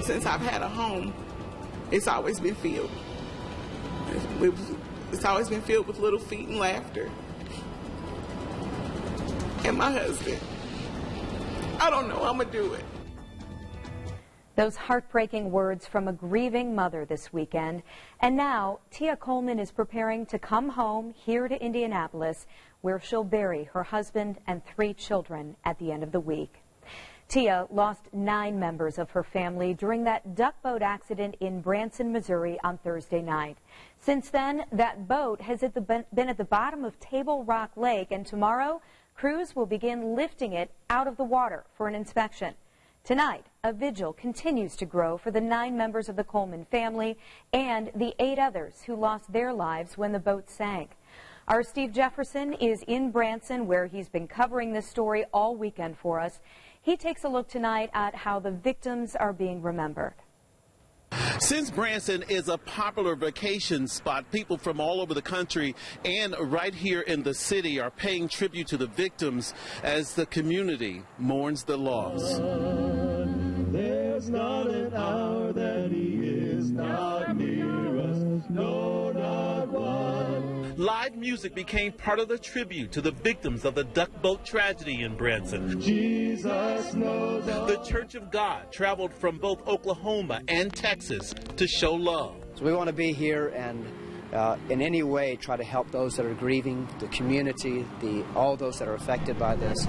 since I've had a home, it's always been filled. It's always been filled with little feet and laughter. And my husband, I don't know how I'm going to do it. Those heartbreaking words from a grieving mother this weekend. And now, Tia Coleman is preparing to come home here to Indianapolis, where she'll bury her husband and 3 children at the end of the week. Tia lost 9 members of her family during that duck boat accident in Branson, Missouri on Thursday night. Since then, that boat has been at the bottom of Table Rock Lake, and tomorrow, crews will begin lifting it out of the water for an inspection. Tonight, a vigil continues to grow for the 9 members of the Coleman family and the 8 others who lost their lives when the boat sank. Our Steve Jefferson is in Branson, where he's been covering this story all weekend for us. He takes a look tonight at how the victims are being remembered. Since Branson is a popular vacation spot, people from all over the country and right here in the city are paying tribute to the victims as the community mourns the loss. There's not an hour that he is not near us, no, not one. Live music became part of the tribute to the victims of the duck boat tragedy in Branson. Jesus knows the Church of God traveled from both Oklahoma and Texas to show love. So we want to be here and in any way try to help those that are grieving, the community, all those that are affected by this.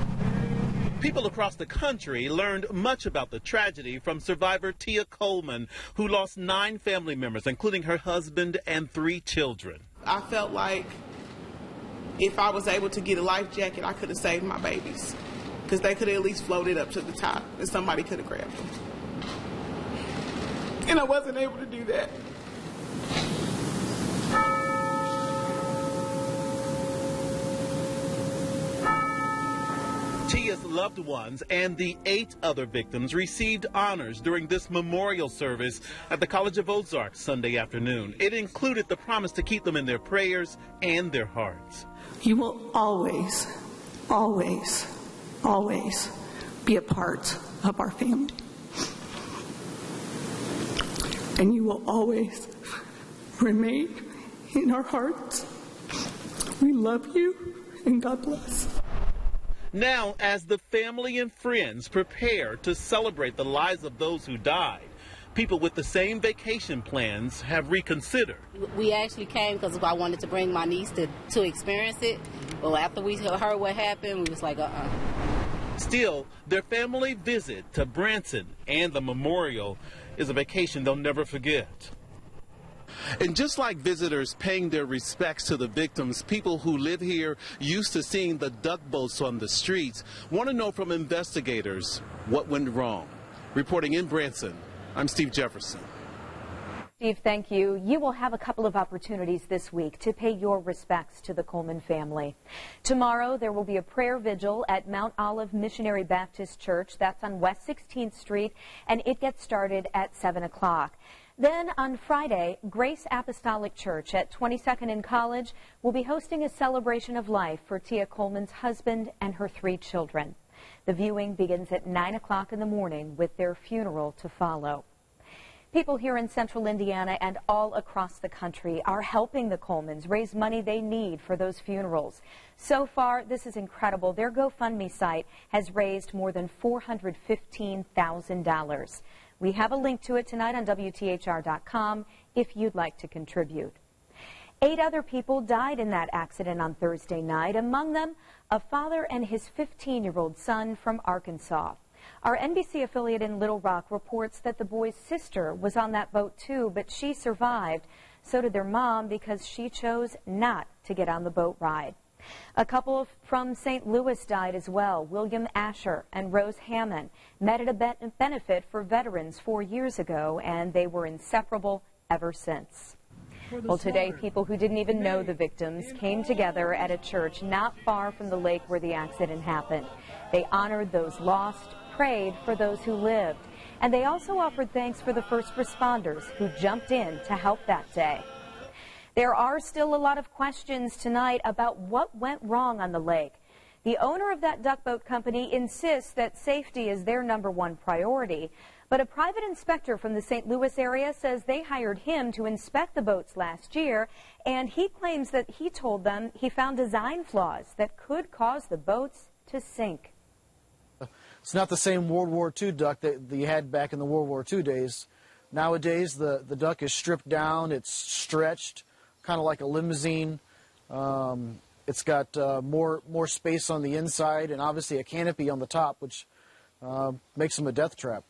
People across the country learned much about the tragedy from survivor Tia Coleman, who lost 9 family members, including her husband and 3 children. I felt like if I was able to get a life jacket, I could have saved my babies, because they could have at least floated up to the top and somebody could have grabbed them. And I wasn't able to do that. Tia's loved ones and the 8 other victims received honors during this memorial service at the College of Ozarks Sunday afternoon. It included the promise to keep them in their prayers and their hearts. You will always, always, always be a part of our family. And you will always remain in our hearts. We love you, and God bless. Now, as the family and friends prepare to celebrate the lives of those who died, people with the same vacation plans have reconsidered. We actually came because I wanted to bring my niece to experience it. Well, after we heard what happened, we was like, Still, their family visit to Branson and the memorial is a vacation they'll never forget. And just like visitors paying their respects to the victims, people who live here used to seeing the duck boats on the streets want to know from investigators what went wrong. Reporting in Branson, I'm Steve Jefferson. Steve, thank you. You will have a couple of opportunities this week to pay your respects to the Coleman family. Tomorrow, there will be a prayer vigil at Mount Olive Missionary Baptist Church. That's on West 16th Street, and it gets started at 7 o'clock. Then on Friday, Grace Apostolic Church at 22nd and College will be hosting a celebration of life for Tia Coleman's husband and her 3 children. The viewing begins at 9 o'clock in the morning with their funeral to follow. People here in central Indiana and all across the country are helping the Colemans raise money they need for those funerals. So far, this is incredible. Their GoFundMe site has raised more than $415,000. We have a link to it tonight on WTHR.com if you'd like to contribute. 8 other people died in that accident on Thursday night, among them a father and his 15-year-old son from Arkansas. Our NBC affiliate in Little Rock reports that the boy's sister was on that boat too, but she survived. So did their mom, because she chose not to get on the boat ride. A couple from St. Louis died as well. William Asher and Rose Hammond met at a benefit for veterans 4 years ago, and they were inseparable ever since. Well, today, people who didn't even know the victims came together at a church not far from the lake where the accident happened. They honored those lost, prayed for those who lived, and they also offered thanks for the first responders who jumped in to help that day. There are still a lot of questions tonight about what went wrong on the lake. The owner of that duck boat company insists that safety is their #1 priority, But a private inspector from the St. Louis area says they hired him to inspect the boats last year, and he claims that he told them he found design flaws that could cause the boats to sink. It's not the same World War II duck that you had back in the World War II days. Nowadays, the duck is stripped down, it's stretched, kind of like a limousine. It's got more space on the inside and obviously a canopy on the top, which makes them a death trap.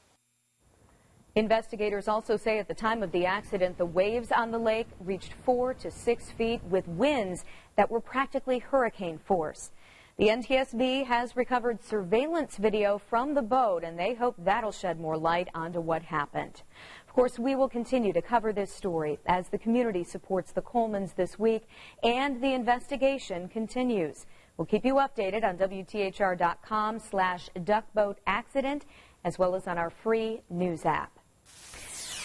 Investigators also say at the time of the accident, the waves on the lake reached 4 to 6 feet with winds that were practically hurricane force. The NTSB has recovered surveillance video from the boat, and they hope that'll shed more light onto what happened. Of course, we will continue to cover this story as the community supports the Colemans this week and the investigation continues. We'll keep you updated on WTHR.com/duckboat accident as well as on our free news app.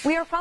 We are